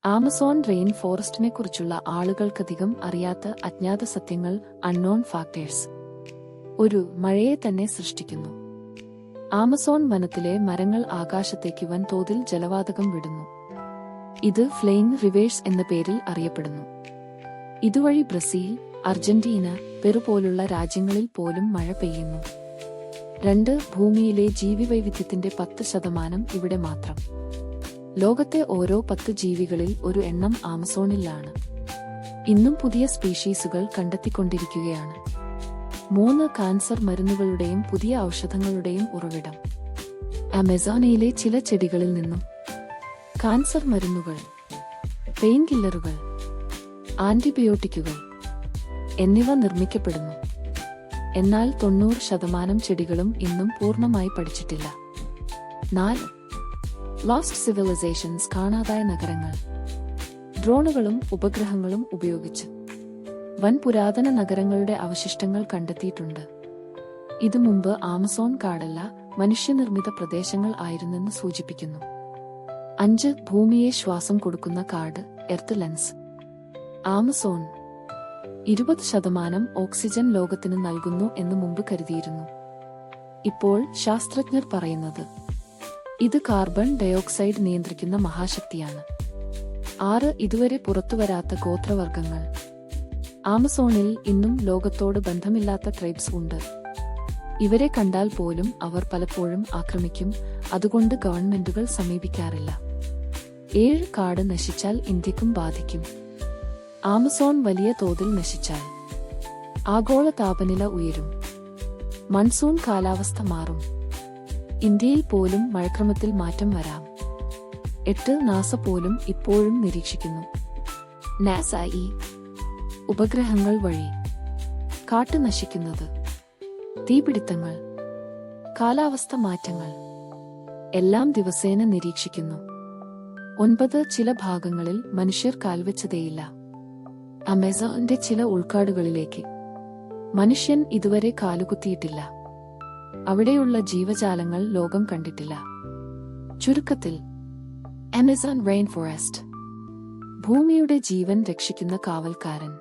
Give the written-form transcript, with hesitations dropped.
Amazon rain ഫോറസ്റ്റിനെക്കുറിച്ചുള്ള ആളുകൾക്കധികം അറിയാത്ത അജ്ഞാത സത്യങ്ങൾ അൺനോൺ ഫാക്ടേഴ്സ്. ഒരു മഴയെ തന്നെ സൃഷ്ടിക്കുന്നു. ആമസോൺ വനത്തിലെ മരങ്ങൾ ആകാശത്തേക്ക് വൻതോതിൽ ജലവാതകം വിടുന്നു. ഇത് ഫ്ലെയിങ് റിവേഴ്സ് എന്ന പേരിൽ അറിയപ്പെടുന്നു. ഇതുവഴി ബ്രസീൽ, അർജന്റീന, പെറു പോലുള്ള രാജ്യങ്ങളിൽ പോലും മഴ പെയ്യുന്നു. 2. ഭൂമിയിലെ ജീവിവൈവിധ്യത്തിന്റെ 10% ഇവിടെ മാത്രം. ലോകത്തെ ഓരോ 10 ജീവികളിൽ ഒരു എണ്ണം ആമസോണിലാണ്. ഇന്നും പുതിയ സ്പീഷീസുകൾ കണ്ടെത്തിക്കൊണ്ടിരിക്കുകയാണ്. 3. കാൻസർ മരുന്നുകളുടെയും പുതിയ ഔഷധങ്ങളുടെയും ഉറവിടം. ആമസോണിലെ ചില ചെടികളിൽ നിന്നും കാൻസർ മരുന്നുകൾ, പെയിൻ കില്ലറുകൾ, ആന്റിബയോട്ടിക്കുകൾ എന്നിവ നിർമ്മിക്കപ്പെടുന്നു. എന്നാൽ 90% ചെടികളും ഇന്നും പൂർണ്ണമായി പഠിച്ചിട്ടില്ല. 4. ലോസ്റ്റ് സിവിലൈസേഷൻസ്, കാണാതായ നഗരങ്ങൾ. ഡ്രോണുകളും ഉപഗ്രഹങ്ങളും ഉപയോഗിച്ച് വൻ പുരാതന നഗരങ്ങളുടെ അവശിഷ്ടങ്ങൾ കണ്ടെത്തിയിട്ടുണ്ട്. ഇത് മുമ്പ് ആമസോൺ കാടല്ല, മനുഷ്യനിർമ്മിത പ്രദേശങ്ങൾ ആയിരുന്നെന്ന് സൂചിപ്പിക്കുന്നു. 5. ഭൂമിയെ ശ്വാസം കൊടുക്കുന്ന കാട്, എർത്ത് ലെൻസ്. ആമസോൺ 20% ഓക്സിജൻ ലോകത്തിന് നൽകുന്നു എന്ന് മുമ്പ് കരുതിയിരുന്നു. ഇപ്പോൾ ശാസ്ത്രജ്ഞർ പറയുന്നത് ഇത് കാർബൺ ഡയോക്സൈഡ് നിയന്ത്രിക്കുന്ന മഹാശക്തിയാണ്. 6. ഇതുവരെ പുറത്തുവരാത്ത ഗോത്രവർഗങ്ങൾ. ആമസോണിൽ ഇന്നും ലോകത്തോട് ബന്ധമില്ലാത്ത ട്രൈബ്സ് ഉണ്ട്. ഇവരെ കണ്ടാൽ പോലും അവർ പലപ്പോഴും ആക്രമിക്കും, അതുകൊണ്ട് ഗവൺമെന്റുകൾ സമീപിക്കാറില്ല. 7. കാട് നശിച്ചാൽ ഇന്ത്യക്കും ബാധിക്കും. ആമസോൺ വലിയ തോതിൽ നശിച്ചാൽ ആഗോള താപനില ഉയരും, മൺസൂൺ കാലാവസ്ഥ മാറും, ഇന്ത്യയിൽ പോലും മഴക്രമത്തിൽ മാറ്റം വരാം. 8. നാസ പോലും ഇപ്പോഴും നിരീക്ഷിക്കുന്നു. നാസ ഈ ഉപഗ്രഹങ്ങൾ വഴി കാട്ട് നശിക്കുന്നത്, തീപിടുത്തങ്ങൾ, കാലാവസ്ഥ മാറ്റങ്ങൾ എല്ലാം ദിവസേന നിരീക്ഷിക്കുന്നു. 9. ചില ഭാഗങ്ങളിൽ മനുഷ്യർ കാൽവെച്ചതേയില്ല. ആമസോണിന്റെ ചില ഉൾക്കാടുകളിലേക്ക് മനുഷ്യൻ ഇതുവരെ കാലുകുത്തിയിട്ടില്ല. അവിടെയുള്ള ജീവജാലങ്ങൾ ലോകം കണ്ടിട്ടില്ല. ചുരുക്കത്തിൽ, ആമസോൺ റെയിൻ ഫോറസ്റ്റ് ഭൂമിയുടെ ജീവൻ രക്ഷിക്കുന്ന കാവൽക്കാരൻ.